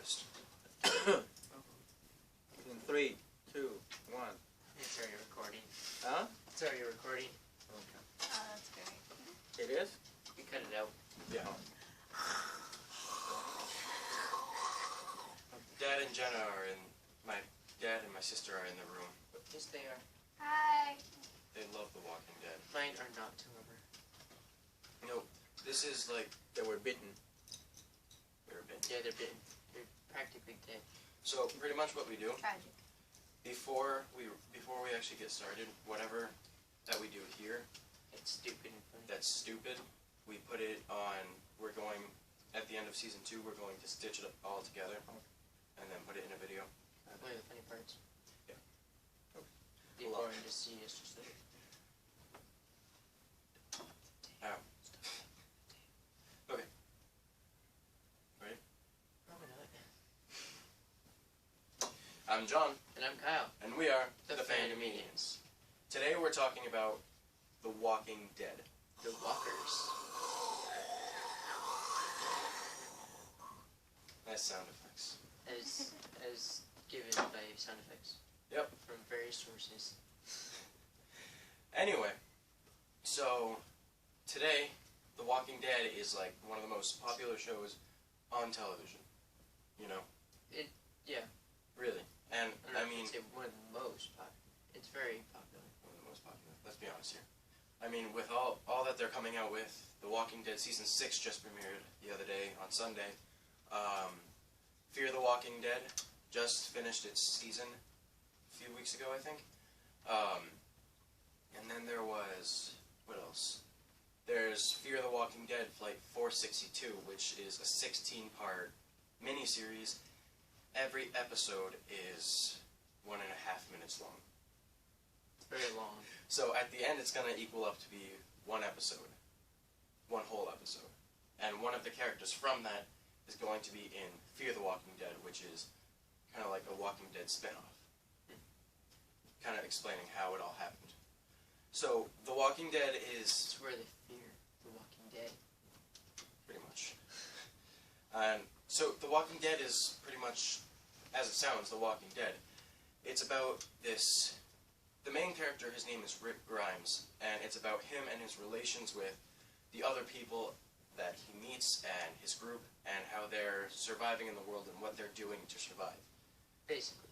Forest. In 3, 2, 1. It's already recording. Huh? It's already recording. Okay. Oh, that's great. It is? We cut it out. Yeah. Dad and Jenna are in. My dad and my sister are in the room. Yes, they are. Hi. They love The Walking Dead. Mine are not, however. Nope. This is like They were bitten. we're a bit. Yeah, they're bitten. They're practically dead. So pretty much what we do Tragic. before we actually get started, whatever that we do here It's stupid and funny. that's stupid, we put it on. We're going at the end of season 2. We're going to stitch it all together and then put it in a video. One of the funny parts. Yeah. The boring to see is just like, Ow. Okay. Ready? probably not. I'm John, And I'm Kyle. and we are The Fandomedians. Today we're talking about The Walking Dead. The Walkers. Nice sound effects. As given by sound effects. Yep. From various sources. Anyway, so today, The Walking Dead is like one of the most popular shows on television. You know? Yeah. Really. And I I mean, say one of the most popular. It's very popular. one of the most popular. Let's be honest here. I mean, with all that they're coming out with, The Walking Dead season 6 just premiered the other day on Sunday. Fear the Walking Dead just finished its season a few weeks ago, I think. And then there was, what else? There's Fear the Walking Dead Flight 462, which is a 16-part miniseries. Every episode is 1.5 minutes long. It's very long. So at the end, it's going to equal up to be one episode. One whole episode. And one of the characters from that is going to be in Fear the Walking Dead, which is kind of like a Walking Dead spinoff. Kind of explaining how it all happened. So, The Walking Dead is It's where they fear the Walking Dead. pretty much. And so, The Walking Dead is pretty much, as it sounds, The Walking Dead. It's about this. The main character, his name is Rick Grimes, and it's about him and his relations with the other people that he meets and his group, and how they're surviving in the world and what they're doing to survive. Basically.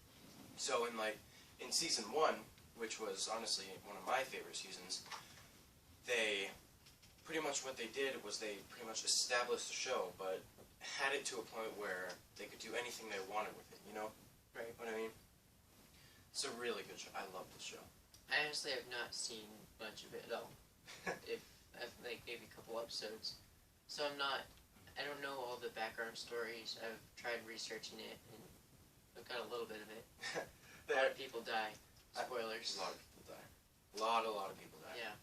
So in season 1, which was honestly one of my favorite seasons, they pretty much what they did was they pretty much established the show, but had it to a point where they could do anything they wanted with it, you know? Right. What I mean? It's a really good show. I love this show. I honestly have not seen much of it at all. If I've like maybe a couple episodes. So I don't know all the background stories. I've tried researching it and I've got a little bit of it. A lot of people die. Spoilers. A lot of people die. A lot of people die. Yeah.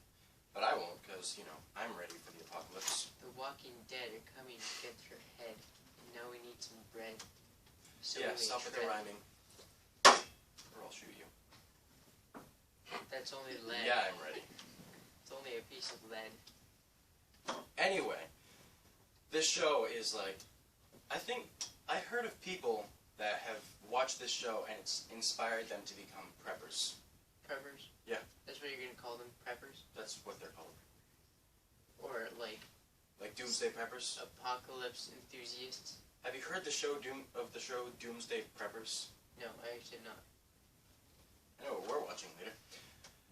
But I won't, because, you know, I'm ready for the apocalypse. The Walking Dead are coming to get your head. And now we need some bread. So Yeah, we may stop with the tread. rhyming. Or I'll shoot you. That's only lead. Yeah, I'm ready. It's only a piece of lead. Anyway, this show is like, I think, I heard of people that have watched this show and it's inspired them to become preppers. Preppers? Yeah. That's what you're going to call them? Preppers? That's what they're called. Or like Like doomsday preppers. apocalypse enthusiasts? Have you heard the show Doomsday Preppers? No, I actually not. I know what we're watching later.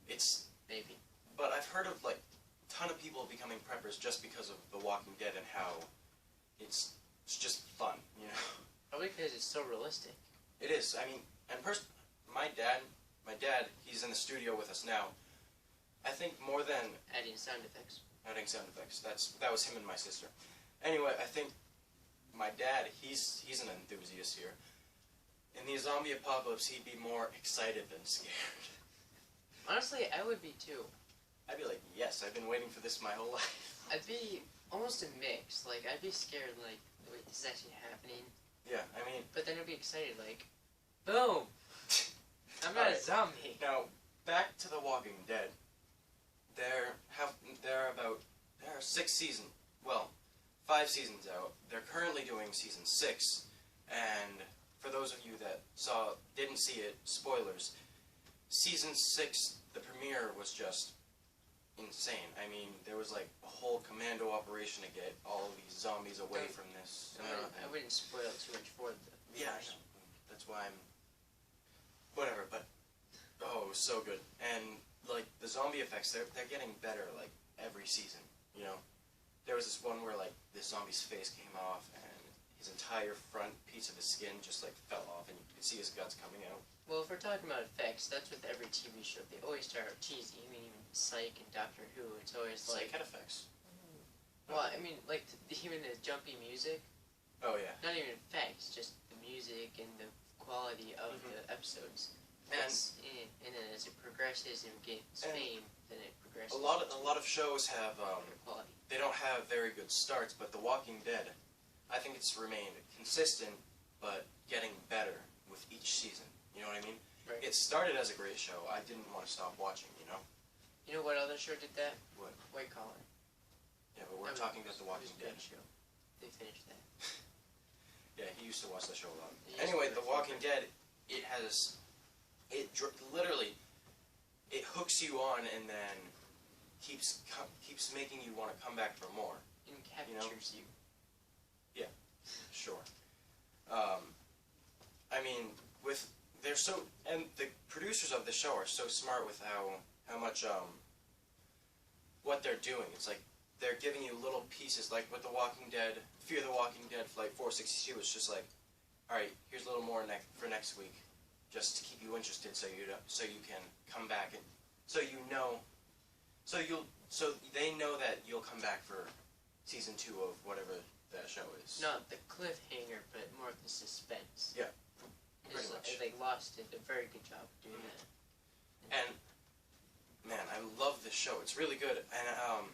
It's, Maybe. but I've heard of like a ton of people becoming preppers just because of The Walking Dead and how it's just fun, you know? Probably because it's so realistic. It is. I mean, and my dad, he's in the studio with us now. I think more than Adding sound effects. adding sound effects. That was him and my sister. Anyway, I think my dad, he's an enthusiast here. In the zombie apocalypse, he'd be more excited than scared. Honestly, I would be too. I'd be like, yes, I've been waiting for this my whole life. I'd be almost a mix. Like, I'd be scared, like, wait, this is actually happening. Yeah, I mean, But then I'd be excited, like, boom! I'm not a Alright. zombie. now back to The Walking Dead. There are 6 seasons. Well, 5 seasons out. They're currently doing season 6. And for those of you that didn't see it, spoilers. Season 6, the premiere was just insane. I mean, there was like a whole commando operation to get all of these zombies away from this. I wouldn't spoil too much for the Yeah, I know. That's why I'm... Whatever, but... Oh, it was so good. And, like, the zombie effects, they're getting better, like, every season, you know? There was this one where, like, this zombie's face came off, and his entire front piece of his skin just, like, fell off, and you could see his guts coming out. Well, if we're talking about effects, that's with every TV show. They always start out cheesy. I mean, even Psych and Doctor Who, it's always like... Psych had effects. Well, I mean, like, even the jumpy music, Oh, yeah. not even effects, just the music and the quality of the episodes. That's and then as it progresses and gets fame, then it progresses. A lot of shows have quality. they don't have very good starts, but The Walking Dead, I think it's remained consistent, but getting better with each season. You know what I mean? Right. It started as a great show. I didn't want to stop watching. You know? You know what other show did that? What? White Collar. Yeah, but we're talking about The Walking Dead Dead. show. They finished that. Yeah, he used to watch the show a lot. He used Anyway, to The Walking Dead, literally, it hooks you on and then keeps making you want to come back for more. And captures you. Sure. I mean, and the producers of the show are so smart with how much what they're doing. It's like they're giving you little pieces, like with The Walking Dead, Fear the Walking Dead, Flight 462. It's just like, all right, here's a little more for next week, just to keep you interested, so you can come back and so they know that you'll come back for season 2 of whatever that show is. Not the cliffhanger, but more of the suspense. Yeah, pretty much. They Lost did a very good job doing that. And man, I love this show. It's really good. And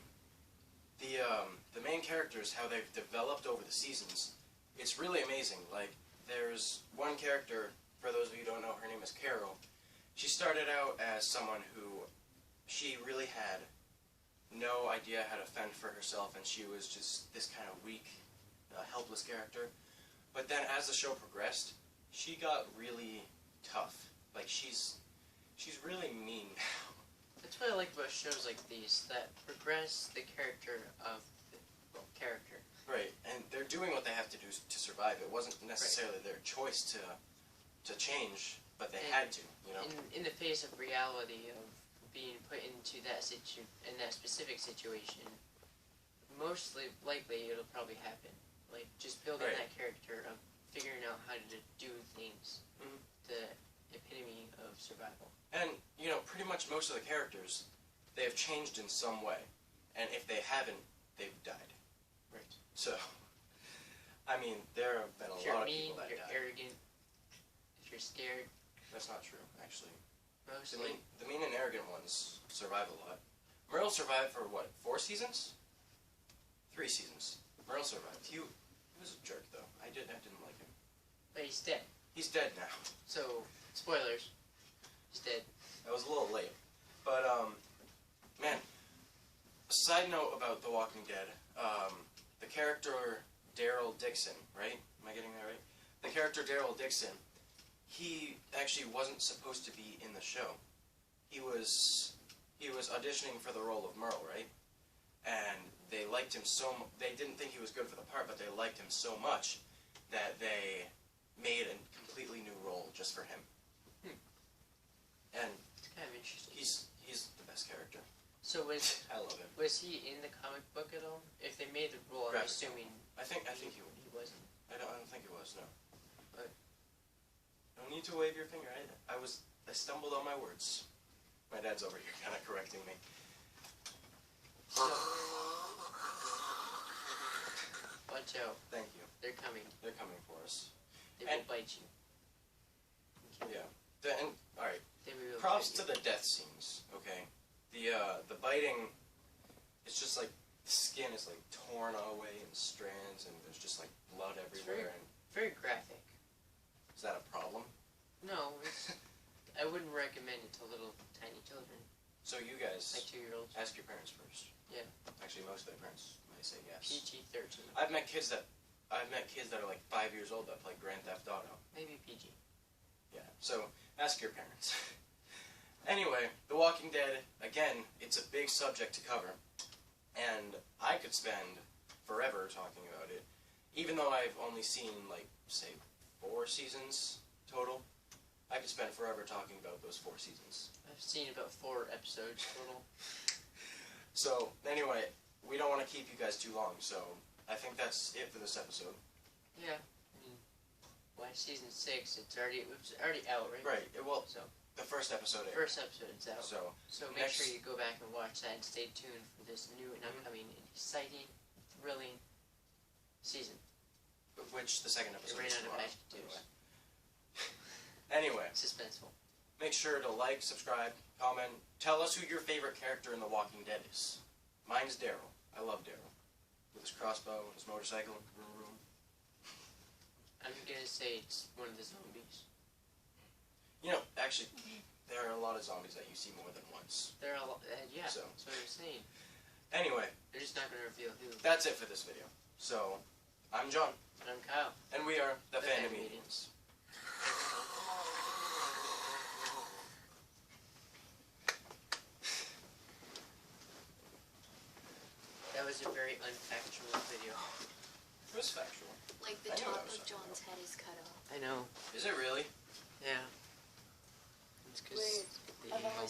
the main characters, how they've developed over the seasons, it's really amazing. Like, there's one character, for those of you who don't know, her name is Carol. She started out as someone who she really had no idea how to fend for herself, and she was just this kind of weak, helpless character. But then as the show progressed, she got really tough. Like, she's really mean now. That's what I like about shows like these, that progress the character of the character. Right, and they're doing what they have to do to survive. It wasn't necessarily their choice to change, but they had to, you know? In the face of reality of being put into that in that specific situation, mostly likely it'll probably happen. Like, just building that character of figuring out how to do things. The epitome of survival. And, you know, pretty much most of the characters, they have changed in some way. And if they haven't, they've died. Right. So, I mean, there have been a lot of people that you're died. arrogant, if you're scared, That's not true, actually. mostly. The mean and arrogant ones survive a lot. Merle survived for, what, 4 seasons? 3 seasons. Merle survived. He was a jerk, though. I didn't like him. But he's dead. He's dead now. So, spoilers. He's dead. I was a little late. But, man, a side note about The Walking Dead, the character Daryl Dixon, right? Am I getting that right? The character Daryl Dixon, he actually wasn't supposed to be in the show. He was auditioning for the role of Merle, right? And they liked him they didn't think he was good for the part, but they liked him so much that they made a completely new role just for him. And It's kind of interesting. he's the best character. So I love him. was he in the comic book at all? If they made the role, I'm Graphic assuming I think he wasn't. I don't think it was, no. But No need to wave your finger. I stumbled on my words. My dad's over here kind of correcting me. so, watch out. Thank you. They're coming. They're coming for us. They And- will bite you. Yeah. All right. They will Props bite to the death scenes. Okay. The biting. It's just like the skin is like torn away in strands, and there's just like blood everywhere. And you. Very graphic. is that a problem? No, I wouldn't recommend it to little tiny children, So you guys like 2-year-olds. ask your parents first. Yeah. Actually, most of their parents might say yes. PG-13. I've met kids that I've met kids that are like 5 years old that play Grand Theft Auto. Maybe PG. Yeah, so ask your parents. Anyway, The Walking Dead, again, it's a big subject to cover, and I could spend forever talking about it, even though I've only seen, like, say, 4 seasons total. I could spend forever talking about those 4 seasons. I've seen about 4 episodes total. So, anyway, we don't want to keep you guys too long, so I think that's it for this episode. Yeah. I mean, why season 6? It was already out, right? Right, well, So the first episode aired. first episode's out. So, So make next- sure you go back and watch that and stay tuned for this new and upcoming exciting, thrilling season. which the second It episode ran is out of tomorrow, adjectives. by the way. Anyway, Suspenseful. make sure to like, subscribe, comment. Tell us who your favorite character in The Walking Dead is. Mine's Daryl. I love Daryl. With his crossbow and his motorcycle. Vroom, vroom. I'm gonna say it's one of the zombies. You know, actually, there are a lot of zombies that you see more than once. They're all, yeah, So. that's what I'm saying. Anyway, They're just not gonna reveal who. that's it for this video. So, I'm John, And I'm Kyle. and we are the The Fandom Fandom Mediums. That was a very unfactual video. It was factual. Like the I knew top that was of John's head is cut off. I know. Is it really? Yeah. It's because Weird. I've always